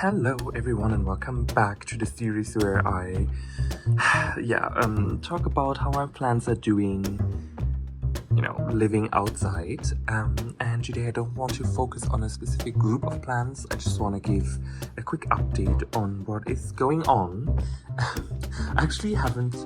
Hello everyone and welcome back to the series where I talk about how my plants are doing, living outside. And today I don't want to focus on a specific group of plants. I just want to give a quick update on what is going on. I actually haven't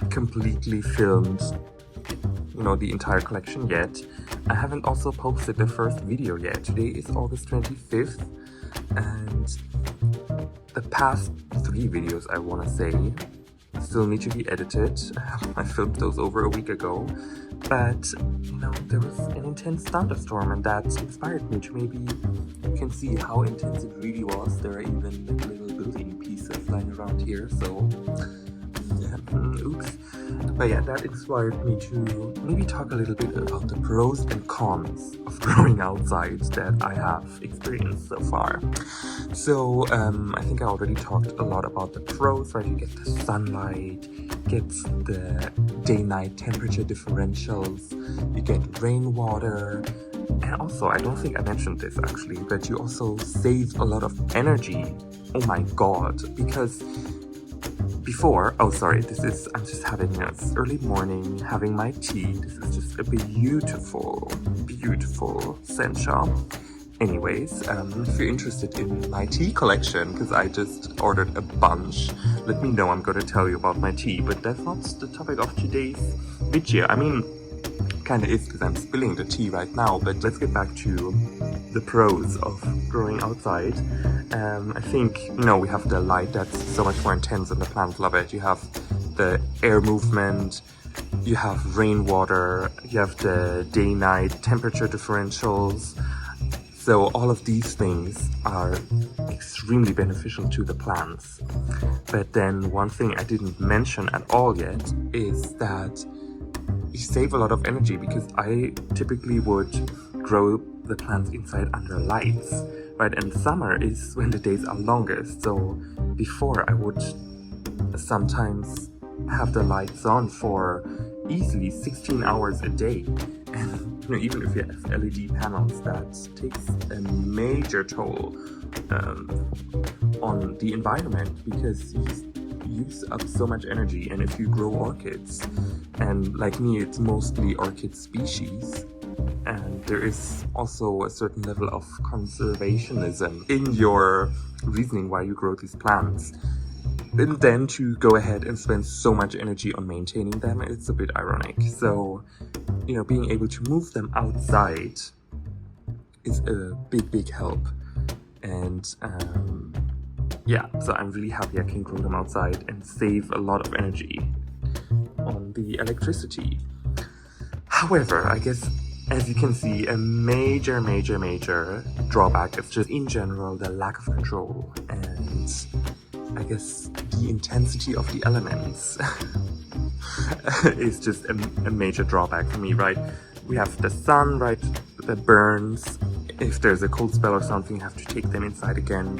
completely filmed the entire collection yet. I haven't also posted the first video yet. Today is August 25th. And the past 3 videos, I want to say, still need to be edited. I filmed those over a week ago, but there was an intense thunderstorm, and that inspired me to maybe you can see how intense it really was. There are even little building pieces lying around here, so oops. But yeah, that inspired me to maybe talk a little bit about the pros and cons of growing outside that I have experienced so far. So I think I already talked a lot about the pros, right? You get the sunlight, get the day-night temperature differentials, you get rainwater, and also, I don't think I mentioned this actually, but you also save a lot of energy. Oh my god, because I'm just having it's early morning, having my tea. This is just a beautiful, beautiful scent shop. Anyways, if you're interested in my tea collection, because I just ordered a bunch, let me know. I'm going to tell you about my tea, but that's not the topic of today's video. I mean, kind of is because I'm spilling the tea right now, but let's get back to the pros of growing outside. I think, we have the light that's so much more intense and the plants love it. You have the air movement, you have rainwater, you have the day-night temperature differentials. So all of these things are extremely beneficial to the plants. But then one thing I didn't mention at all yet is that you save a lot of energy, because I typically would grow the plants inside under lights, right? And summer is when the days are longest. So before, I would sometimes have the lights on for easily 16 hours a day. And even if you have LED panels, that takes a major toll on the environment, because you use up so much energy. And if you grow orchids, and like me, it's mostly orchid species, and there is also a certain level of conservationism in your reasoning why you grow these plants, and then to go ahead and spend so much energy on maintaining them, it's a bit ironic. So, being able to move them outside is a big help. And so I'm really happy I can grow them outside and save a lot of energy on the electricity. However, I guess, as you can see, a major drawback is just in general the lack of control, and I guess the intensity of the elements is just a major drawback for me, right? We have the sun, right, that burns. If there's a cold spell or something, you have to take them inside again.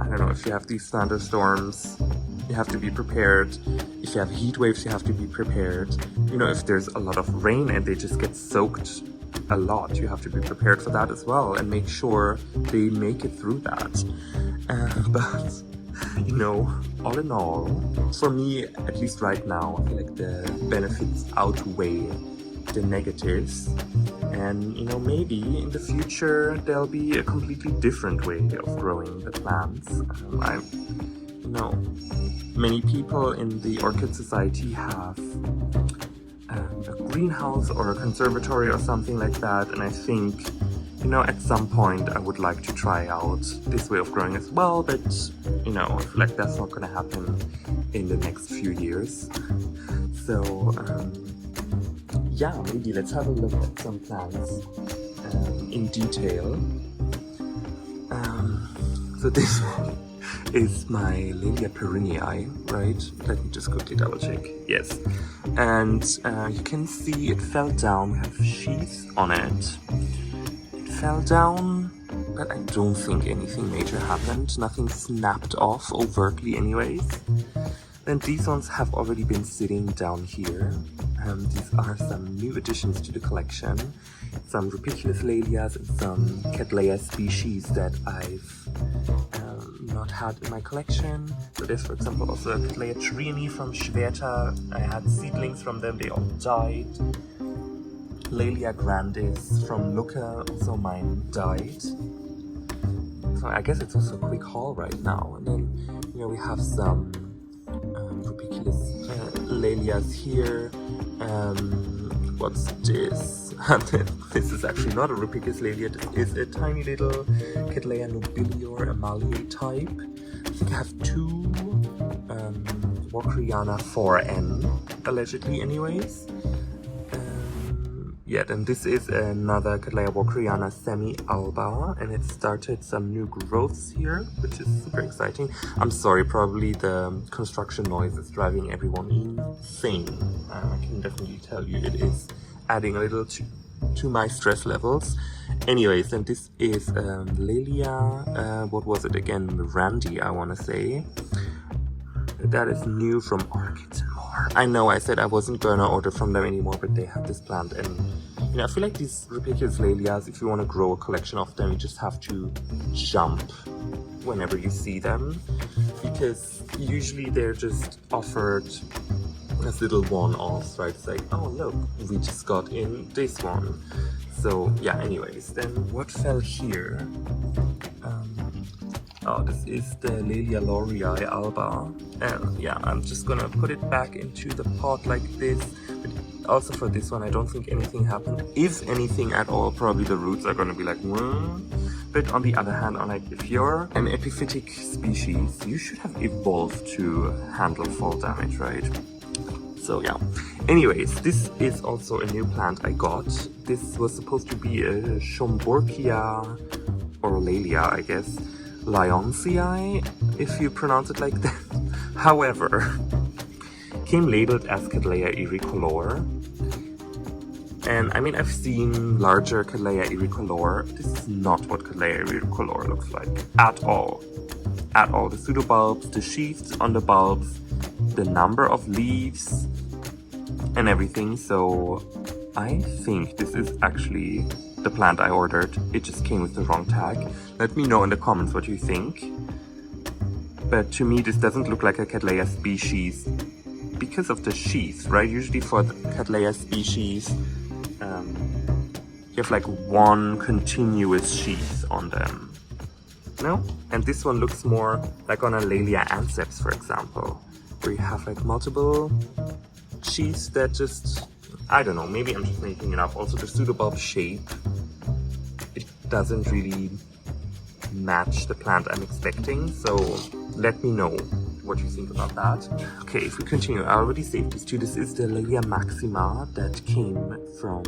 I don't know, if you have these thunderstorms, you have to be prepared. If you have heat waves, you have to be prepared. If there's a lot of rain and they just get soaked a lot, you have to be prepared for that as well, and make sure they make it through that. But all in all, for me, at least right now, I feel like the benefits outweigh the negatives. And maybe in the future there'll be a completely different way of growing the plants. Many people in the Orchid Society have a greenhouse or a conservatory or something like that, and I think at some point I would like to try out this way of growing as well, but I feel like that's not going to happen in the next few years. So maybe let's have a look at some plants in detail. So this is my Lilia perenniae, right? Let me just quickly double check. Yes. And you can see it fell down. We have sheaths on it. It fell down, but I don't think anything major happened. Nothing snapped off overtly anyways. Then these ones have already been sitting down here. These are some new additions to the collection. Some Rupiculus Lalias and some Cattleya species that I've not had in my collection. So there's, for example, also a Cattleya Trini from Schwerter. I had seedlings from them, they all died. Laelia grandis from Lucca, also mine died. So I guess it's also a quick haul right now. And then, you know, we have some ridiculous Laelias here. What's this? This is actually not a Rupicus Laelia, this is a tiny little Cattleya nobilior emaille type. I think I have two Walkeriana 4N, allegedly anyways. Yeah, then this is another Cattleya Walkeriana semi-alba, and it started some new growths here, which is super exciting. I'm sorry, probably the construction noise is driving everyone insane. I can definitely tell you it is adding a little to my stress levels. Anyways, and this is Laelia, what was it again? Randy, I want to say. That is new from Orchids and More. I know I said I wasn't gonna order from them anymore, but they have this plant, and you know, I feel like these ridiculous Laelias, if you want to grow a collection of them, you just have to jump whenever you see them, because usually they're just offered as little one-offs, right? It's like, oh look, we just got in this one. So yeah, anyways, then what fell here? Oh, this is the Laelia Laurii alba. And yeah, I'm just gonna put it back into the pot like this. But also for this one, I don't think anything happened. If anything at all, probably the roots are gonna be like, But on the other hand, if you're an epiphytic species, you should have evolved to handle fall damage, right? So yeah. Anyways, this is also a new plant I got. This was supposed to be a Schomburgia or Laelia, I guess. Lyonsii, if you pronounce it like that. However, came labeled as Cattleya ericolor. And I mean, I've seen larger Cattleya ericolor. This is not what Cattleya ericolor looks like at all. At all. The pseudobulbs, the sheaths on the bulbs, the number of leaves, and everything. So I think this is actually the plant I ordered. It just came with the wrong tag. Let me know in the comments what you think. But to me, this doesn't look like a Cattleya species because of the sheath, right? Usually for the Cattleya species, you have like one continuous sheath on them. No? And this one looks more like on a Laelia anceps, for example, where you have like multiple sheaths that just, I don't know, maybe I'm just making it up. Also the pseudobulb shape, it doesn't really match the plant I'm expecting, so let me know what you think about that. Okay, if we continue, I already saved these two. This is the Laelia maxima that came from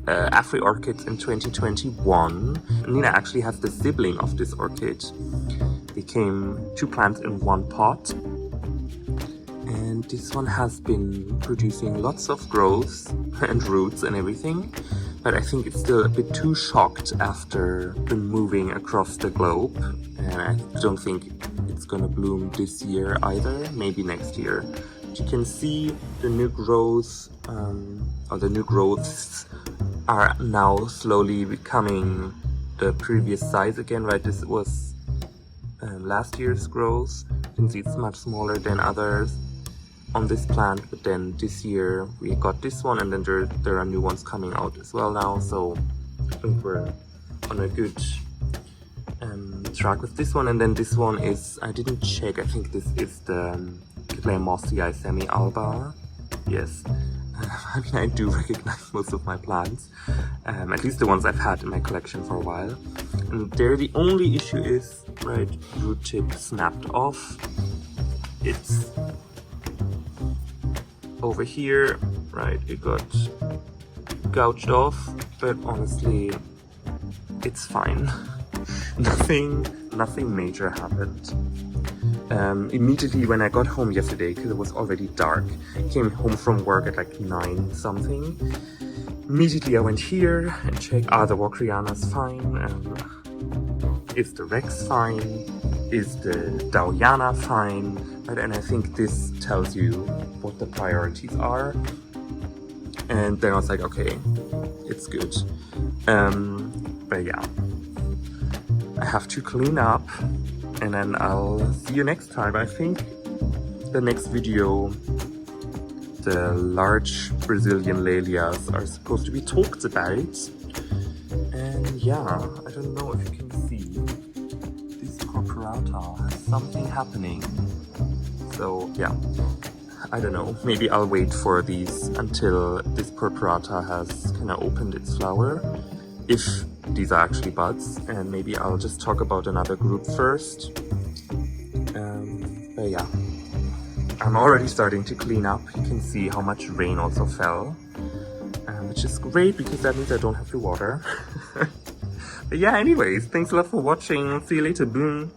Afri Orchids in 2021. Nina actually has the sibling of this orchid. They came two plants in one pot. And this one has been producing lots of growth and roots and everything, but I think it's still a bit too shocked after been moving across the globe, and I don't think it's gonna bloom this year either, maybe next year. But you can see the new growth, or the new growths are now slowly becoming the previous size again, right? This was last year's growth. You can see it's much smaller than others on this plant, but then this year we got this one, and then there are new ones coming out as well now, so I think we're on a good track with this one. And then this one is, I didn't check, I think this is the Cattleya mossii semi-alba. Yes, I mean, I do recognize most of my plants, at least the ones I've had in my collection for a while. And there the only issue is, right, root tip snapped off. It's over here, right, it got gouged off, but honestly, it's fine. Nothing major happened. Immediately when I got home yesterday, because it was already dark, I came home from work at like 9 something. Immediately I went here and checked, the Walkeriana's fine, is the Rex fine, is the Dowiana fine, right? And I think this tells you what the priorities are. And then I was like, okay, it's good. But yeah, I have to clean up and then I'll see you next time. I think the next video, the large Brazilian Lelias are supposed to be talked about. And yeah, I don't know if you can see, this corporata has something happening. So yeah, I don't know, maybe I'll wait for these until this purpurata has kind of opened its flower, if these are actually buds, and maybe I'll just talk about another group first. But yeah, I'm already starting to clean up. You can see how much rain also fell, which is great because that means I don't have to water. But yeah, anyways, thanks a lot for watching. See you later. Boom.